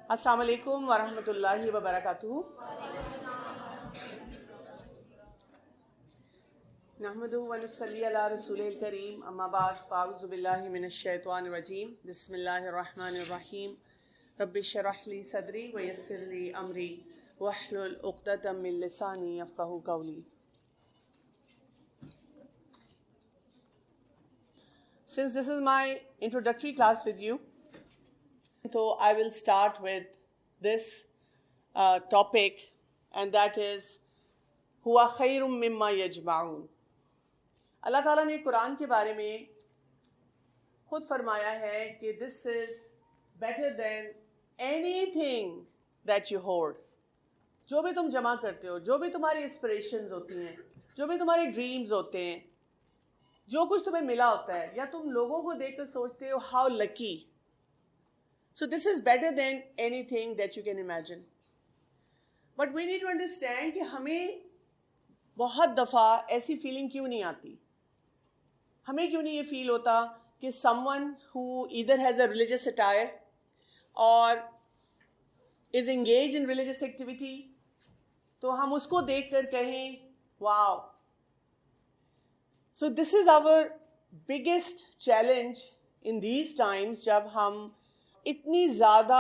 السلام علیکم ورحمۃ اللہ وبرکاتہ. نحمدہ ونصلی علی رسولہ الکریم، اما بعد فاعوذ باللہ من الشیطان الرجیم. بسم اللہ الرحمن الرحیم. رب اشرح لی صدری ویسر لی امری واحلل عقدۃ من لسانی یفقہوا قولی. Since this is my introductory class with you, so I will start with this topic, and that is ہوا خیر مما یجمعون. اللہ تعالیٰ نے قرآن کے بارے میں خود فرمایا ہے کہ this is better than anything that you hoard. جو بھی تم جمع کرتے ہو، جو بھی تمہاری اسپریشنز ہوتی ہیں، جو بھی تمہارے ڈریمز ہوتے ہیں، جو کچھ تمہیں ملا ہوتا ہے، یا تم لوگوں کو دیکھ کر سوچتے ہو how lucky. So this is better than anything that you can imagine. But we need to understand کہ ہمیں بہت دفعہ ایسی فیلنگ کیوں نہیں آتی. ہمیں کیوں نہیں یہ فیل ہوتا کہ someone who either has a religious attire or is engaged in religious activity, تو ہم اس کو دیکھ کر کہیں واو. So this is our biggest challenge in these times, جب ہم اتنی زیادہ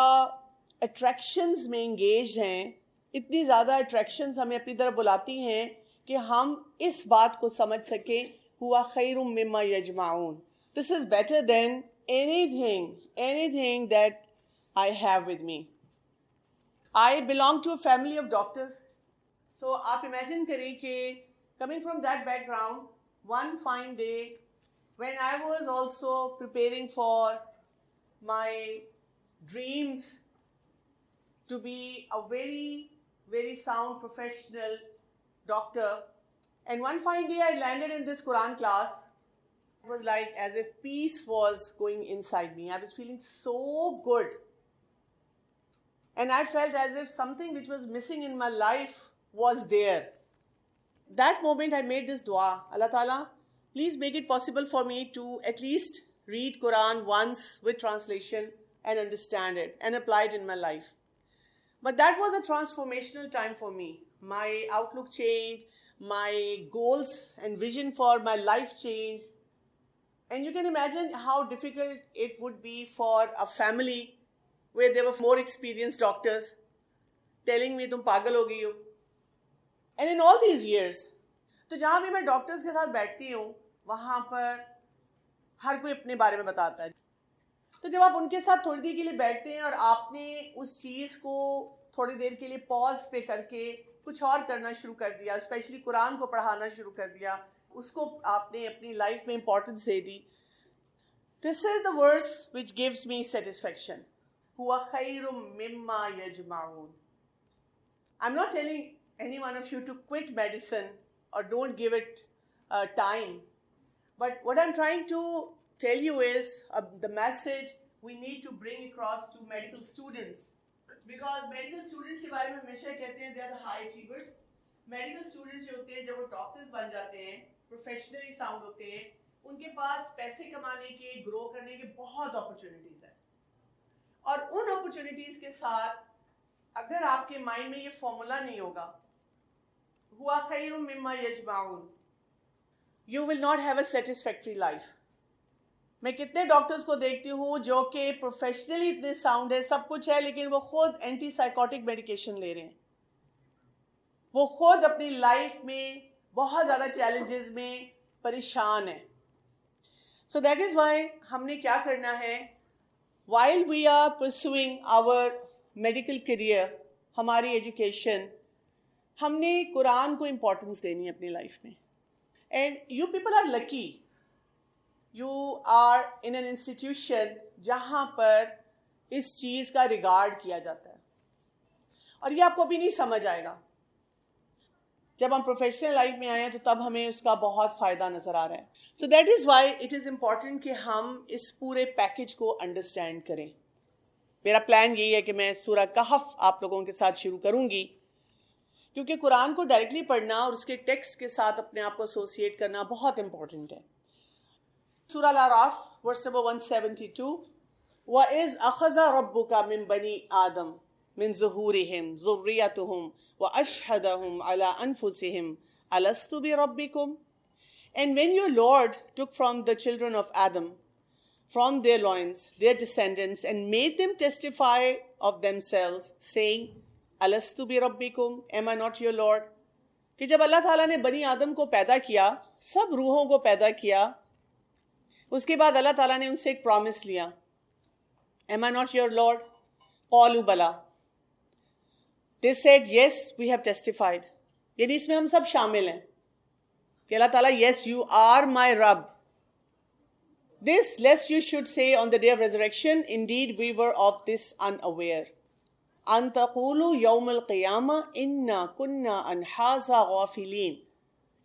اٹریکشنز میں انگیجڈ ہیں، اتنی زیادہ اٹریکشنز ہمیں اپنی طرف بلاتی ہیں کہ ہم اس بات کو سمجھ سکیں ہوا خیر مما یجمعون. This is better than anything that I have with me. I belong to a family of doctors. So آپ امیجن کریں کہ coming from that background, one fine day when I was also preparing for my dreams to be a very, very sound professional doctor, and one fine day I landed in this Quran class. It was like as if peace was going inside me. I was feeling so good, and I felt as if something which was missing in my life was there. That moment I made this dua, Allah Ta'ala, please make it possible for me to at least read Quran once with translation and understand it and apply it in my life. But that was a transformational time for me. My outlook changed, my goals and vision for my life changed. And you can imagine how difficult it would be for a family where there were more experienced doctors telling me, "Tum pagal ho gayi ho." And in all these years, تو جہاں بھی میں doctors کے ساتھ بیٹھتی ہوں وہاں پر ہر کوئی اپنے بارے میں بتاتا ہے. تو جب آپ ان کے ساتھ تھوڑی دیر کے لیے بیٹھتے ہیں اور آپ نے اس چیز کو تھوڑی دیر کے لیے پاز پہ کر کے کچھ اور کرنا شروع کر دیا، اسپیشلی قرآن کو پڑھانا شروع کر دیا، اس کو آپ نے اپنی لائف میں امپورٹنس دے دی. This is the verse which gives me satisfaction. ہوا خیر مما یجمعون. I am not telling any one of you to quit medicine or don't give it time. But what I'm trying to tell you is the message we need to bring across to medical students. Because medical students کے بارے میں ہمیشہ کہتے ہیں they are the high achievers. Medical students جو ہوتے ہیں جب وہ ڈاکٹرز بن جاتے ہیں، پروفیشنلی ساؤنڈ ہوتے ہیں، ان کے پاس پیسے کمانے کے، گرو کرنے کے بہت اپرچونیٹیز ہیں. اور ان اپرچونیٹیز کے ساتھ اگر آپ کے مائنڈ میں یہ فارمولا نہیں ہوگا ہوا خیر مما یجمعون, you will not have a satisfactory life. میں کتنے ڈاکٹرز کو دیکھتی ہوں جو کہ پروفیشنلی اتنے ساؤنڈ ہے، سب کچھ ہے، لیکن وہ خود اینٹی سائیکوٹک میڈیکیشن لے رہے ہیں. وہ خود اپنی لائف میں بہت زیادہ چیلنجز میں پریشان ہیں. So that is why ہم نے کیا کرنا ہے while we are pursuing our medical career, ہماری ایجوکیشن، ہم نے قرآن کو امپورٹنس دینی ہے اپنی لائف میں. And you people are lucky, you are in an institution جہاں پر اس چیز کا ریگارڈ کیا جاتا ہے، اور یہ آپ کو بھی نہیں سمجھ آئے گا. جب ہم پروفیشنل لائف میں آئے ہیں تو تب ہمیں اس کا بہت فائدہ نظر آ رہا ہے. سو that is why it is important کہ ہم اس پورے پیکج کو انڈرسٹینڈ کریں. میرا پلان یہی ہے کہ میں سورہ کہف آپ لوگوں کے ساتھ شروع کروں گی، کیونکہ قرآن کو ڈائریکٹلی پڑھنا اور اس کے ٹیکسٹ کے ساتھ اپنے آپ کو ایسوسیٹ کرنا بہت امپورٹنٹ ہے. سورہ الاعراف ورس نمبر 172. وَإِذْ أَخَذَ رَبُّكَ مِنْ بَنِي آدَمَ مِنْ ظُهُورِهِمْ ذُرِّيَّتَهُمْ وَأَشْهَدَهُمْ عَلَىٰ أَنفُسِهِمْ أَلَسْتُ بِرَبِّكُمْ. And when your Lord took from the children of Adam, from their loins, their descendants, and made them testify of themselves, saying, أَلَسْتُ بِرَبِّكُمْ, am I not your Lord? کہ جب اللہ تعالیٰ نے بنی آدم کو پیدا کیا، سب روحوں کو پیدا کیا، اس کے بعد اللہ تعالیٰ نے ان سے ایک پرومس لیا، am I not your Lord? قالوا بلا. They said, yes, we have testified. یعنی اس میں ہم سب شامل ہیں کہ اللہ تعالیٰ, yes, you are my Rabb. This, lest you should say on the day of resurrection, indeed we were of this unaware. أَن تَقُولُوا يَوْمَ الْقِيَامَةِ إِنَّا كُنَّا عَنْ هَٰذَا غَافِلِينَ.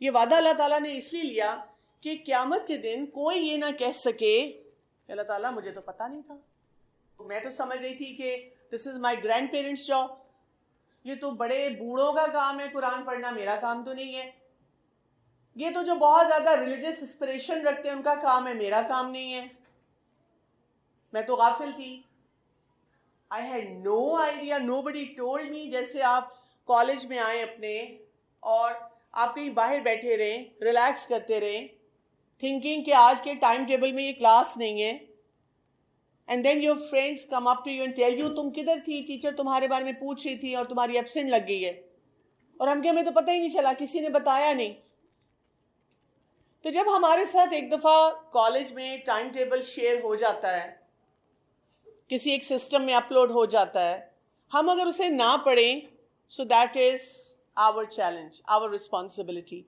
یہ وعدہ اللہ تعالیٰ نے اس لیے لیا کہ قیامت کے دن کوئی یہ نہ کہہ سکے کہ اللہ تعالیٰ مجھے تو پتہ نہیں تھا. میں تو سمجھ رہی تھی کہ this is my grandparents' job. یہ تو بڑے بوڑھوں کا کام ہے قرآن پڑھنا، میرا کام تو نہیں ہے. یہ تو جو بہت زیادہ ریلیجس اسپریشن رکھتے ہیں ان کا کام ہے، میرا کام نہیں ہے. میں تو غافل تھی. I had no idea, nobody told me. جیسے آپ کالج میں آئیں اپنے اور آپ کہیں باہر بیٹھے رہیں، ریلیکس کرتے رہیں، تھنکنگ کہ آج کے ٹائم ٹیبل میں یہ کلاس نہیں ہے. And then your friends come up to you and tell you تم کدھر تھی، ٹیچر تمہارے بارے میں پوچھ رہی تھی اور تمہاری ایبسینٹ لگ گئی ہے. اور ہم کہ ہمیں تو پتہ ہی نہیں چلا، کسی نے بتایا نہیں. تو جب ہمارے ساتھ ایک دفعہ کالج میں ٹائم ٹیبل شیئر ہو جاتا ہے، کسی ایک سسٹم میں اپلوڈ ہو جاتا ہے، ہم اگر اسے نہ پڑھیں، so that is our challenge, our responsibility.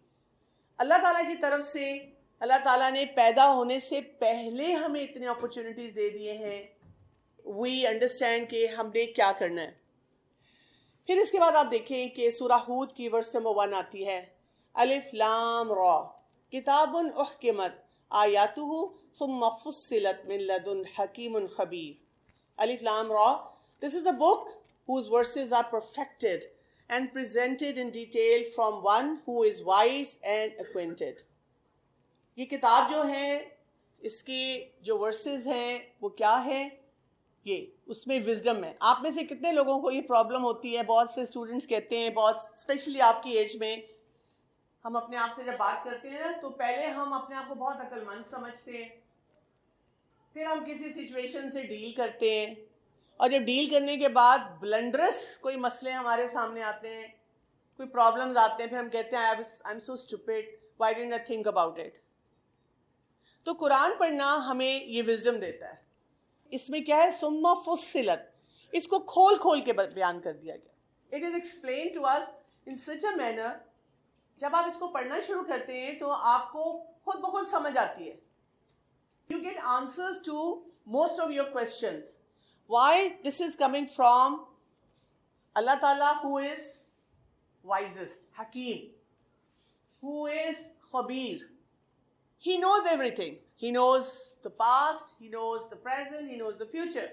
Allah تعالیٰ کی طرف سے اللہ تعالیٰ نے پیدا ہونے سے پہلے ہمیں اتنے اپرچونٹیز دے دیے ہیں. وی انڈرسٹینڈ کہ ہم نے کیا کرنا ہے. پھر اس کے بعد آپ دیکھیں کہ سورہ ہود کی ورس نمبر 1 آتی ہے، الف لام را کتاب احکمت آیاتہ ثم فصلت من لدن حکیم خبیر. Alif Lam Ra. This is a book whose verses are perfected and presented in detail from one who is wise and acquainted. یہ کتاب جو ہے، اس کی جو ورسز ہیں وہ کیا ہے؟ یہ اس میں وزڈم ہے. آپ میں سے کتنے لوگوں کو یہ پرابلم ہوتی ہے؟ بہت سے اسٹوڈنٹس کہتے ہیں، بہت اسپیشلی آپ کی ایج میں، ہم اپنے آپ سے جب بات کرتے ہیں نا تو پہلے ہم اپنے آپ کو بہت عقل مند سمجھتے ہیں، پھر ہم کسی سچویشن سے ڈیل کرتے ہیں، اور جب ڈیل کرنے کے بعد بلنڈرس کوئی مسئلے ہمارے سامنے آتے ہیں، کوئی پرابلمز آتے ہیں، پھر ہم کہتے ہیں I am so stupid, why didn't I think about it. تو قرآن پڑھنا ہمیں یہ وزڈم دیتا ہے. اس میں کیا ہے؟ ثم فصلت، اس کو کھول کھول کے بیان کر دیا گیا. It is explain to us in such a manner. جب آپ اس کو پڑھنا شروع کرتے ہیں تو آپ کو خود بخود سمجھ آتی ہے. You get answers to most of your questions. Why? This is coming from Allah Ta'ala, who is wisest, Hakim, who is Khabir. He knows everything. He knows the past, He knows the present, He knows the future.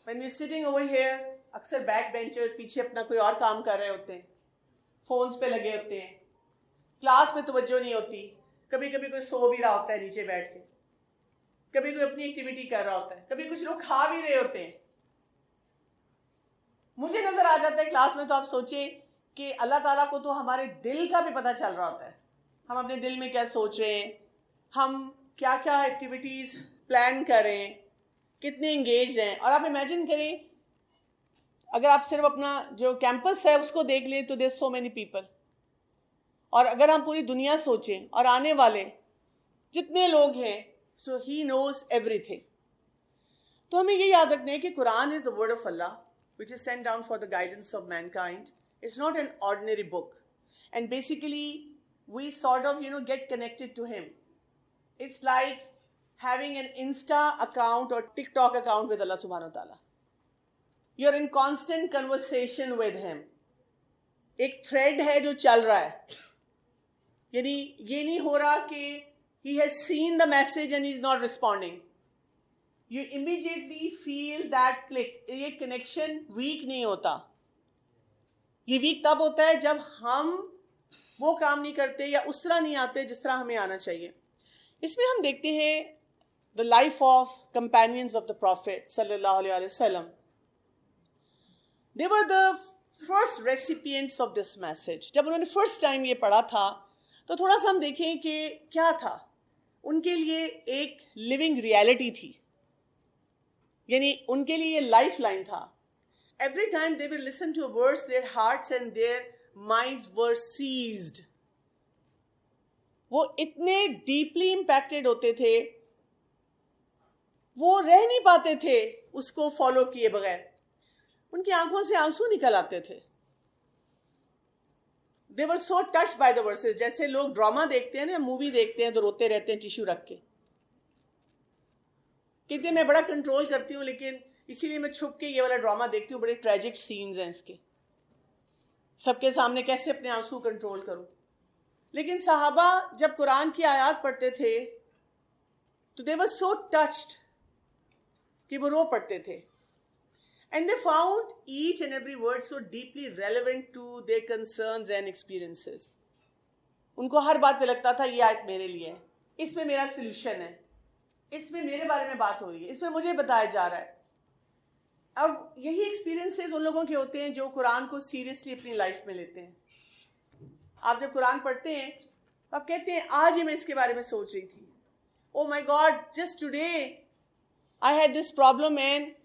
When we're sitting over here, اکثر back benchers پیچھے اپنا کوئی اور کام کر رہے ہوتے ہیں، phones پہ لگے ہوتے ہیں، کلاس میں توجہ نہیں ہوتی، کبھی کبھی کوئی سو بھی رہا ہوتا ہے نیچے بیٹھ کے، کبھی کوئی اپنی ایکٹیویٹی کر رہا ہوتا ہے، کبھی کچھ لوگ کھا بھی رہے ہوتے ہیں. مجھے نظر آ جاتا ہے کلاس میں تو آپ سوچیں کہ اللہ تعالیٰ کو تو ہمارے دل کا بھی پتہ چل رہا ہوتا ہے، ہم اپنے دل میں کیا سوچ رہے ہیں، ہم کیا کیا ایکٹیویٹیز پلان کر رہے ہیں، کتنے انگیجڈ ہیں. اور آپ امیجن کریں اگر آپ صرف اپنا جو کیمپس ہے اس کو دیکھ لیں تو دیر سو مینی پیپل، اور اگر ہم پوری دنیا سوچیں اور آنے والے جتنے لوگ ہیں، سو ہی نوز ایوری تھنگ. تو ہمیں یہ یاد رکھنا ہے کہ Quran is the word of Allah which is sent down for the guidance of mankind. It's not an ordinary book. And basically, we sort of, get connected to Him. It's like having an Insta account or TikTok account with Allah subhanahu wa ta'ala. You're in constant conversation with Him. ایک thread ہے جو چل رہا ہے. یعنی یہ نہیں ہو رہا کہ He has seen the message and He's not responding. You immediately feel that click. یہ کنیکشن ویک نہیں ہوتا. یہ ویک تب ہوتا ہے جب ہم وہ کام نہیں کرتے یا اس طرح نہیں آتے جس طرح ہمیں آنا چاہیے. اس میں ہم دیکھتے ہیں the life of companions of the Prophet sallallahu alaihi wasallam. They were the first recipients of this message. جب انہوں نے فرسٹ ٹائم یہ پڑھا تھا تو تھوڑا سا ہم دیکھیں کہ کیا تھا. ان کے لیے ایک لیونگ ریالٹی تھی, یعنی ان کے لیے یہ لائف لائن تھا. Every time they will listen to a verse, their hearts and their minds were seized. وہ اتنے ڈیپلی امپیکٹڈ ہوتے تھے, وہ رہ نہیں پاتے تھے اس کو فالو کیے بغیر. ان کی آنکھوں سے آنسو نکل آتے تھے. They were so touched by the verses. جیسے لوگ ڈراما دیکھتے ہیں نا, مووی دیکھتے ہیں تو روتے رہتے ہیں ٹیشو رکھ کے. کہتے ہیں میں بڑا کنٹرول کرتی ہوں, لیکن اسی لیے میں چھپ کے یہ والا ڈراما دیکھتی ہوں, بڑے ٹریجک سینز ہیں اس کے, سب کے سامنے کیسے اپنے آنسو کنٹرول کروں. لیکن صحابہ جب قرآن کی آیات پڑھتے تھے تو they were so touched کہ وہ رو پڑتے تھے. And they found each and every word so deeply relevant to their concerns and experiences. ان کو ہر بات پہ لگتا تھا یہ آیت میرے لیے ہے, اس میں میرا سلوشن ہے, اس میں میرے بارے میں بات ہو رہی ہے, اس میں مجھے بتایا جا رہا ہے. اب یہی ایکسپیرینسز ان لوگوں کے ہوتے ہیں جو قرآن کو سیریسلی اپنی لائف میں لیتے ہیں. آپ جب قرآن پڑھتے ہیں تو آپ کہتے ہیں آج ہی میں اس کے بارے میں سوچ رہی تھی, oh my God just today I had this problem and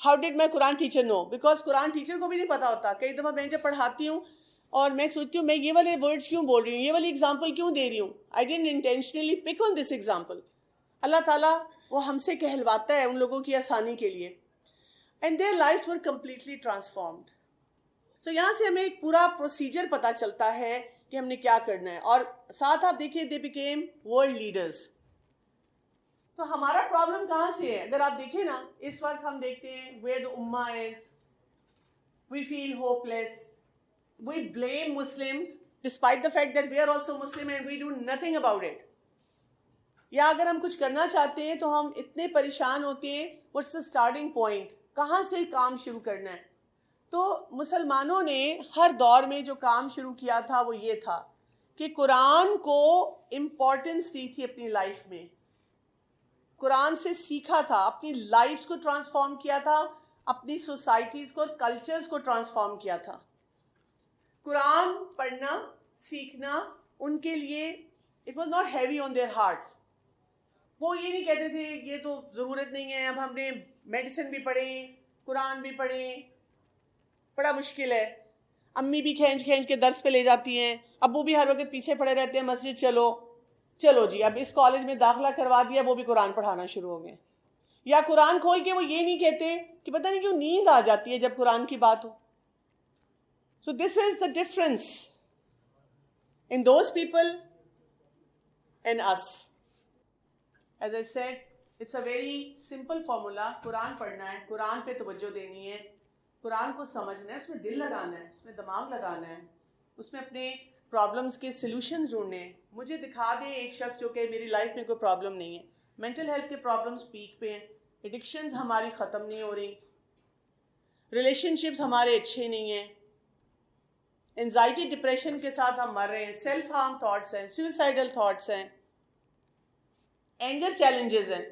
how did my Quran teacher know. Because Quran teacher کو بھی نہیں پتا ہوتا. کئی دفعہ میں جب پڑھاتی ہوں اور میں سوچتی ہوں میں یہ والے ورڈز کیوں بول رہی ہوں, یہ والی ایگزامپل کیوں دے رہی ہوں. I didn't intentionally pick on this example. Allah تعالیٰ وہ ہم سے کہلواتا ہے ان لوگوں کی آسانی کے لیے. And their lives were completely transformed. تو یہاں سے ہمیں ایک پورا پروسیجر پتہ چلتا ہے کہ ہم نے کیا کرنا ہے. اور ساتھ آپ دیکھیں دے بیکیم ورلڈ لیڈرز. تو ہمارا پرابلم کہاں سے ہے؟ اگر آپ دیکھیں نا, اس وقت ہم دیکھتے ہیں where the ummah is, we feel hopeless, we blame Muslims despite the fact that we are also Muslim and we do nothing about it. یا اگر ہم کچھ کرنا چاہتے ہیں تو ہم اتنے پریشان ہوتے ہیں, what's the starting point, کہاں سے کام شروع کرنا ہے. تو مسلمانوں نے ہر دور میں جو کام شروع کیا تھا وہ یہ تھا کہ قرآن کو امپورٹنس دی تھی اپنی لائف میں, قرآن سے سیکھا تھا, اپنی لائفز کو ٹرانسفارم کیا تھا, اپنی سوسائٹیز کو, کلچرز کو ٹرانسفارم کیا تھا. قرآن پڑھنا, سیکھنا ان کے لیے it was not heavy on their hearts. وہ یہ نہیں کہتے تھے یہ تو ضرورت نہیں ہے, اب ہم نے میڈیسن بھی پڑھیں, قرآن بھی پڑھیں, بڑا مشکل ہے. امی بھی کھینچ کھینچ کے درس پہ لے جاتی ہیں, ابو بھی ہر وقت پیچھے پڑے رہتے ہیں مسجد چلو جی اب اس کالج میں داخلہ کروا دیا, وہ بھی قرآن پڑھانا شروع ہو گئے. یا قرآن کھول کے وہ یہ نہیں کہتے کہ پتہ نہیں کیوں نیند آ جاتی ہے جب قرآن کی بات ہو. So this is the difference in those people and us. As I said it's a very simple formula. Quran پڑھنا ہے, قرآن پہ توجہ دینی ہے, قرآن کو سمجھنا ہے, اس میں دل لگانا ہے, اس میں دماغ لگانا ہے, اس میں اپنے پرابلمس کے سلوشنز ڈھونڈنے ہیں. مجھے دکھا دے ایک شخص جو کہ میری لائف میں کوئی پرابلم نہیں ہے. مینٹل ہیلتھ کے پرابلمس پیک پہ ہیں, ایڈکشنز ہماری ختم نہیں ہو رہی, ریلیشن شپس ہمارے اچھے نہیں ہیں, انزائٹی ڈپریشن کے ساتھ ہم مر رہے ہیں, سیلف ہارم تھاٹس ہیں, سوئسائڈل تھاٹس ہیں, اینگر چیلنجز ہیں,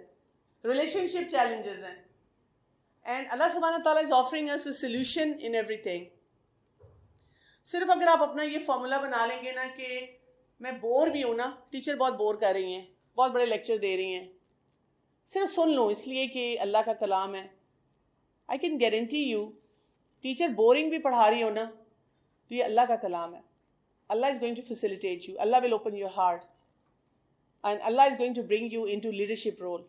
ریلیشن شپ چیلنجز ہیں. اینڈ اللہ سبحانہ تعالیٰ is offering us a solution in everything. صرف اگر آپ اپنا یہ فارمولا بنا لیں گے نا کہ میں بور بھی ہوں نا, ٹیچر بہت بور کر رہی ہیں, بہت بڑے لیکچر دے رہی ہیں, صرف سن لوں اس لیے کہ اللہ کا کلام ہے. I can guarantee you teacher boring بھی پڑھا رہی ہو نا تو یہ اللہ کا کلام ہے. Allah is going to facilitate you, Allah will open your heart and Allah is going to bring you in to leadership role.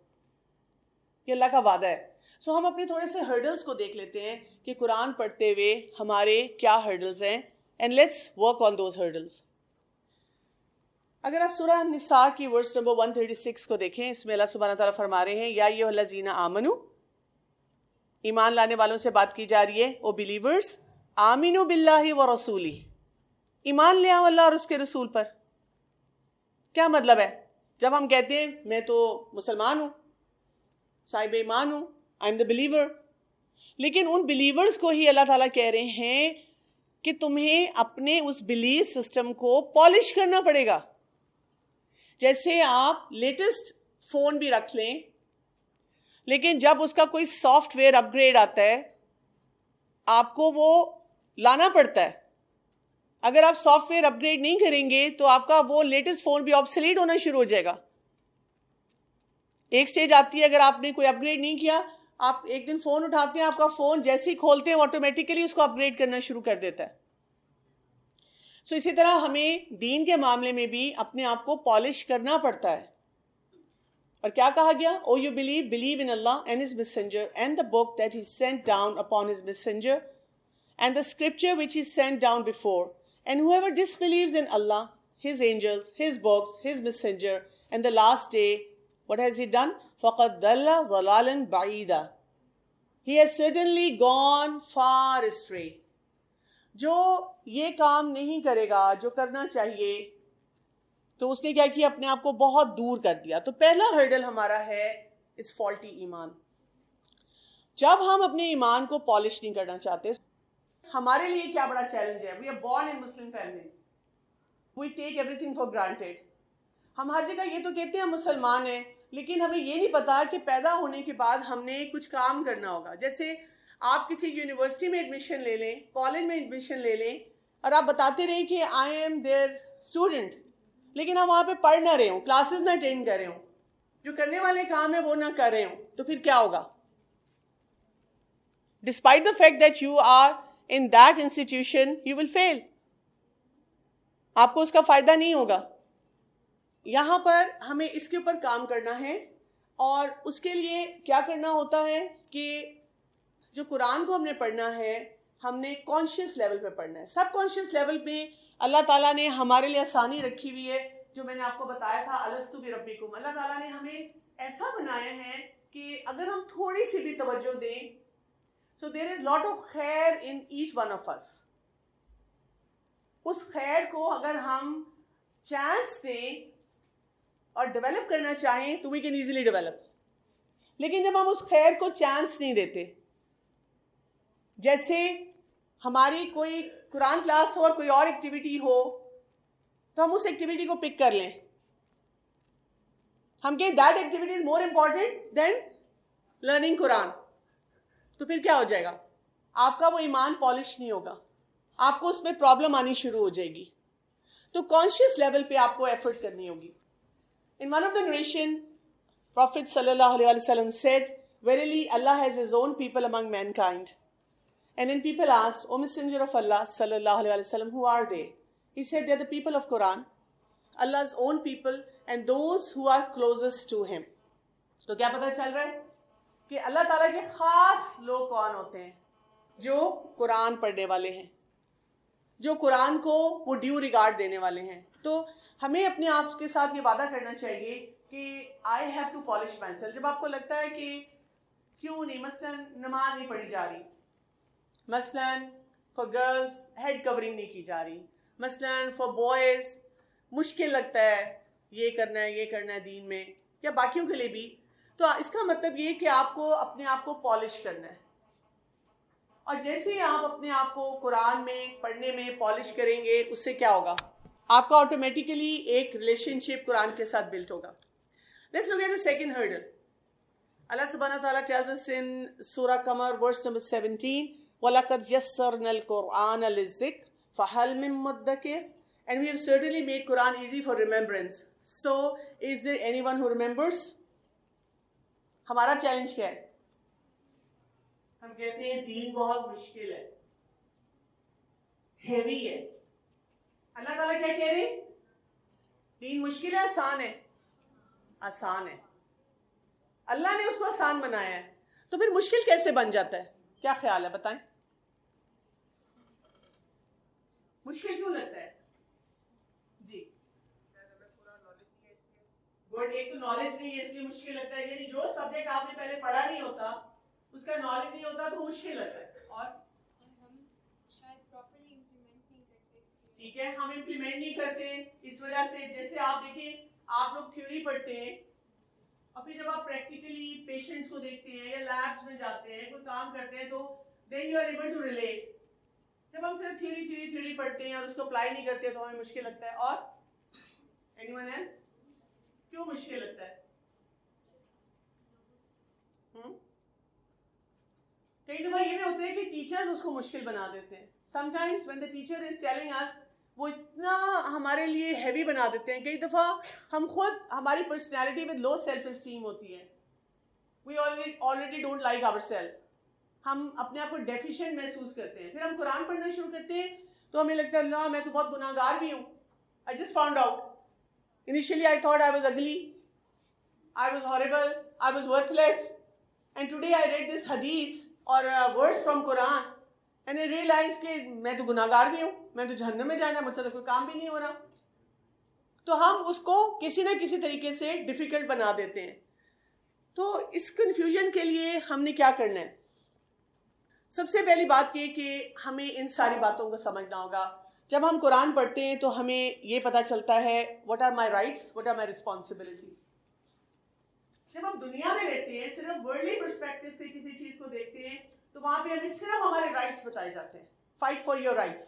یہ اللہ کا وعدہ ہے. سو ہم اپنے تھوڑے سے ہرڈلس کو دیکھ لیتے ہیں کہ قرآن پڑھتے ہوئے ہمارے کیا ہرڈلس ہیں, and let's work on those hurdles. اگر آپ سورہ نساء کی ورس نمبر 136 کو دیکھیں, اس میں اللہ سبحانہ تعالیٰ فرما رہے ہیں یا ایھا الذین آمنو, ایمان لانے والوں سے بات کی جا رہی ہے, او بلیورز, آمنو باللہ و رسولہ, ایمان لے آؤ اللہ اور اس کے رسول پر. کیا مطلب ہے؟ جب ہم کہتے ہیں میں تو مسلمان ہوں, صاحب ایمان ہوں, آئی ایم دا بلیور, لیکن ان بلیورز کو ہی اللہ تعالیٰ کہہ رہے ہیں کہ تمہیں اپنے اس بلیف سسٹم کو پالش کرنا پڑے گا. جیسے آپ لیٹسٹ فون بھی رکھ لیں, لیکن جب اس کا کوئی سافٹ ویئر اپ گریڈ آتا ہے آپ کو وہ لانا پڑتا ہے. اگر آپ سافٹ ویئر اپ گریڈ نہیں کریں گے تو آپ کا وہ لیٹسٹ فون بھی آبسلیٹ ہونا شروع ہو جائے گا. ایک سٹیج آتی ہے اگر آپ نے کوئی اپ گریڈ نہیں کیا, آپ ایک دن فون اٹھاتے ہیں, آپ کا فون جیسے ہی کھولتے ہیں آٹومیٹیکلی اس کو اپ گریڈ کرنا شروع کر دیتا ہے. سو اسی طرح ہمیں دین کے معاملے میں بھی اپنے آپ کو پالش کرنا پڑتا ہے. اور کیا کہا گیا؟ O you believe in Allah and his messenger and the book that he sent down upon his messenger and the scripture which he sent down before, and whoever disbelieves in Allah, his angels, his books, his messenger and the last day, what has he done? فَقَدْ ضَلَّ ضَلَالًا بَعِيدًا. He has certainly gone far astray. جو یہ کام نہیں کرے گا جو کرنا چاہیے تو اس نے کیا کیا؟ اپنے آپ کو بہت دور کر دیا. تو پہلا ہرڈل ہمارا ہے اس فالٹی ایمان. جب ہم اپنے ایمان کو پالش نہیں کرنا چاہتے, ہمارے لیے کیا بڑا چیلنج ہے. We are born in Muslim families, we take everything for granted. ہم ہر جگہ یہ تو کہتے ہیں ہم مسلمان ہیں, لیکن ہمیں یہ نہیں پتا کہ پیدا ہونے کے بعد ہم نے کچھ کام کرنا ہوگا. جیسے آپ کسی یونیورسٹی میں ایڈمیشن لے لیں, کالج میں ایڈمیشن لے لیں, اور آپ بتاتے رہیں کہ آئی ایم دیئر اسٹوڈنٹ, لیکن ہم وہاں پہ پڑھ نہ رہے ہوں, کلاسز نہ اٹینڈ کر رہے ہوں, جو کرنے والے کام ہیں وہ نہ کر رہے ہوں, تو پھر کیا ہوگا؟ Despite the fact that you are in that institution, you will fail. آپ کو اس کا فائدہ نہیں ہوگا. یہاں پر ہمیں اس کے اوپر کام کرنا ہے, اور اس کے لیے کیا کرنا ہوتا ہے کہ جو قرآن کو ہم نے پڑھنا ہے ہم نے کانشیس لیول پہ پڑھنا ہے. سب کانشیس لیول پہ اللہ تعالیٰ نے ہمارے لیے آسانی رکھی ہوئی ہے, جو میں نے آپ کو بتایا تھا الستو بربکم. اللہ تعالیٰ نے ہمیں ایسا بنایا ہے کہ اگر ہم تھوڑی سی بھی توجہ دیں, so there is lot of خیر in each one of us. اس خیر کو اگر ہم چانس دیں اور ڈیولپ کرنا چاہیں تو we can easily develop. لیکن جب ہم اس خیر کو چانس نہیں دیتے, جیسے ہماری کوئی قرآن کلاس ہو اور کوئی اور ایکٹیویٹی ہو, تو ہم اس ایکٹیویٹی کو پک کر لیں, ہم کہیں that activity is more important than learning قرآن, تو پھر کیا ہو جائے گا؟ آپ کا وہ ایمان پالش نہیں ہوگا, آپ کو اس میں پرابلم آنی شروع ہو جائے گی. تو کانشیس لیول پہ آپ کو ایفرٹ کرنی ہوگی. In one of the narration, Prophet sallallahu alaihi wasallam said, verily Allah has his own people among mankind. And then people asked, O Messenger of Allah sallallahu alaihi wasallam, who are they? He said, they are the people of Quran, Allah's own people, and those who are closest to him. تو کیا پتہ چل رہا ہے کہ اللہ تعالیٰ کے خاص لوگ کون ہوتے ہیں؟ جو قرآن پڑھنے والے ہیں, جو قرآن کو وہ ڈیو ریگارڈ دینے والے ہیں. تو ہمیں اپنے آپ کے ساتھ یہ وعدہ کرنا چاہیے کہ I have to polish myself. جب آپ کو لگتا ہے کہ کیوں نہیں, مثلاً نماز نہیں پڑھی جا رہی, مثلاً فار گرلز ہیڈ کورنگ نہیں کی جا رہی, مثلاً فار بوائز مشکل لگتا ہے یہ کرنا ہے دین میں, یا باقیوں کے لیے بھی, تو اس کا مطلب یہ کہ آپ کو اپنے آپ کو پالش کرنا ہے. اور جیسے ہی آپ اپنے آپ کو قرآن میں پڑھنے میں پالش کریں گے, اس سے کیا ہوگا؟ آپ کا آٹومیٹیکلی ایک ریلیشن شپ قرآن کے ساتھ بلٹ ہوگا. Let's look at the second hurdle. Allah subhanahu wa ta'ala tells us in Surah Qamar verse number 17, وَلَقَدْ يَسَّرْنَا الْقُرْآنَ لِلذِّكْرِ فَهَلْ مِن مُدَّكِرٍ. And we have certainly made Quran easy for remembrance. So, is there anyone who remembers? ہمارا challenge کیا ہے؟ ہم کہتے ہیں دین بہت مشکل ہے, ہیوی ہے. اللہ تعالیٰ کیا کہہ رہے ہیں؟ دین مشکل ہے, آسان ہے؟ آسان ہے. اللہ نے اس کو آسان بنایا ہے, تو پھر مشکل کیسے بن جاتا ہے؟ کیا خیال ہے, بتائیں. مشکل کیوں لگتا ہے؟ جی گڈ. ایک تو نالج نہیں ہے اس لیے مشکل لگتا ہے, یعنی جو سبجیکٹ آپ نے پہلے پڑھا نہیں ہوتا, اس کا نالج نہیں ہوتا تو مشکل لگتا ہے. اور ٹھیک ہے, ہم امپلیمنٹ نہیں کرتے اس وجہ سے. جیسے آپ دیکھیں, آپ لوگ تھیوری پڑھتے ہیں, اور پھر جب آپ پریکٹیکلی پیشنٹس کو دیکھتے ہیں یا لیبس میں جاتے ہیں, کوئی کام کرتے ہیں, تو then you are able to relate. جب ہم صرف تھیوری پڑھتے ہیں اور اس کو اپلائی نہیں کرتے تو ہمیں مشکل لگتا ہے. اور اینی ون ایلس کیوں مشکل لگتا ہے؟ کئی دفعہ یہ بھی ہوتا ہے کہ ٹیچرز اس کو مشکل بنا دیتے ہیں. Sometimes when the teacher is telling us, وہ اتنا ہمارے لیے ہیوی بنا دیتے ہیں. کئی دفعہ ہم خود ہماری personality with low self esteem ہوتی ہے. We already don't like ourselves. ہم اپنے آپ کو ڈیفیشینٹ محسوس کرتے ہیں. پھر ہم قرآن پڑھنا شروع کرتے ہیں تو ہمیں لگتا ہے اللہ میں تو بہت گناہ گار بھی ہوں. I just found out. Initially I thought I was ugly, I was horrible, I was worthless. And today I read this hadith or a verse from Quran and I realized کہ میں تو گناہ گار بھی ہوں, میں تو جہنم میں جانا ہے, مجھ سے تو کوئی کام بھی نہیں ہو رہا. تو ہم اس کو کسی نہ کسی طریقے سے ڈیفیکلٹ بنا دیتے ہیں. تو اس کنفیوژن کے لیے ہم نے کیا کرنا ہے؟ سب سے پہلی بات یہ کہ ہمیں ان ساری باتوں کو سمجھنا ہوگا. جب ہم قرآن پڑھتے ہیں تو ہمیں یہ پتہ چلتا ہے what are my rights, what are my responsibilities. جب ہم دنیا میں رہتے ہیں صرف ورلڈلی پرسپیکٹو سے کسی چیز کو دیکھتے ہیں تو وہاں پہ ہمیں صرف ہمارے رائٹس بتائے جاتے ہیں, فائٹ فار یور رائٹس.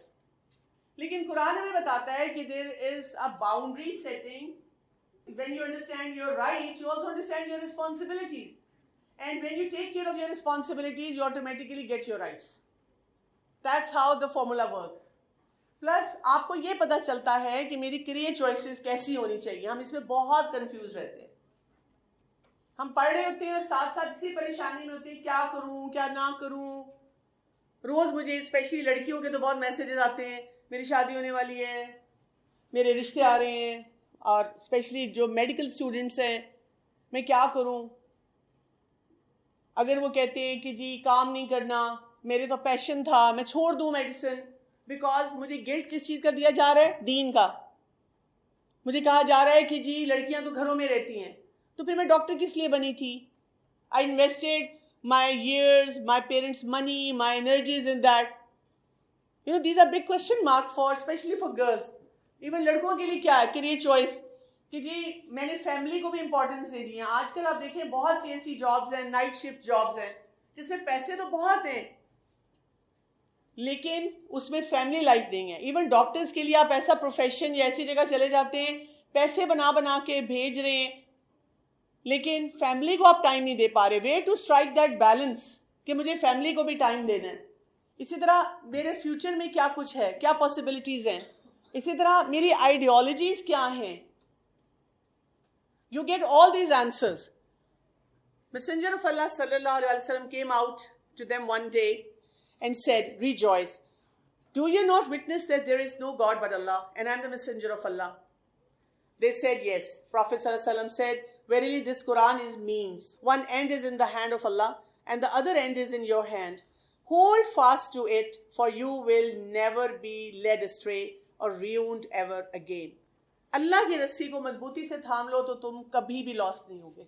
لیکن قرآن ہمیں بتاتا ہے کہ there is a boundary setting. when you understand your rights, you also understand your responsibilities. And when you take care of your responsibilities, you automatically get your rights. That's how the formula works. Plus آپ کو یہ پتہ چلتا ہے کہ میری career choices کیسی ہونی چاہیے. ہم اس میں بہت کنفیوز رہتے ہیں. ہم پڑھ رہے ہوتے ہیں اور ساتھ ساتھ اسی پریشانی میں ہوتے ہیں کیا کروں کیا نہ کروں. روز مجھے اسپیشلی لڑکیوں کے تو بہت میسیجز آتے ہیں میری شادی ہونے والی ہے, میرے رشتے آ رہے ہیں, اور اسپیشلی جو میڈیکل اسٹوڈنٹس ہیں میں کیا کروں. اگر وہ کہتے ہیں کہ جی کام نہیں کرنا, میرے تو پیشن تھا, میں چھوڑ دوں میڈیسن, بیکاز مجھے گلٹ کس چیز کا دیا جا رہا ہے؟ دین کا. مجھے کہا جا رہا ہے کہ جی لڑکیاں تو گھروں میں رہتی ہیں, تو پھر میں ڈاکٹر کس لیے بنی تھی؟ I invested my years, my parents money, my energies in that. You know these are big question mark for especially for girls. Even لڑکوں کے لیے کیا ہے کیریئر چوائس کہ جی میں نے فیملی کو بھی امپورٹنس دے دی ہے. آج کل آپ دیکھیں بہت سی ایسی جابز ہیں, نائٹ شفٹ جابز ہیں جس میں پیسے تو بہت ہیں لیکن اس میں فیملی لائف نہیں ہے. ایون ڈاکٹرز کے لیے آپ ایسا پروفیشن یا ایسی جگہ چلے جاتے ہیں, پیسے بنا کے بھیج رہے ہیں لیکن فیملی کو آپ ٹائم نہیں دے پا رہے. Where to strike that balance کہ مجھے فیملی کو بھی ٹائم دینا ہے. اسی طرح میرے فیوچر میں کیا کچھ ہے, کیا پاسبلٹیز ہیں. اسی طرح میری آئیڈیالوجیز کیا ہیں. You get all these answers. Messenger of Allah sallallahu alaihi wasallam came out to them one day and said, rejoice. Do you not witness that there is no God but Allah and I am the messenger of Allah? They said yes. Prophet sallallahu alaihi wasallam said, verily this Quran is means. One end is in the hand of Allah and the other end is in your hand. Hold fast to it, for you will never be led astray or ruined ever again. اللہ کی رسی کو مضبوطی سے تھام لو تو تم کبھی بھی لاسٹ نہیں ہوگے.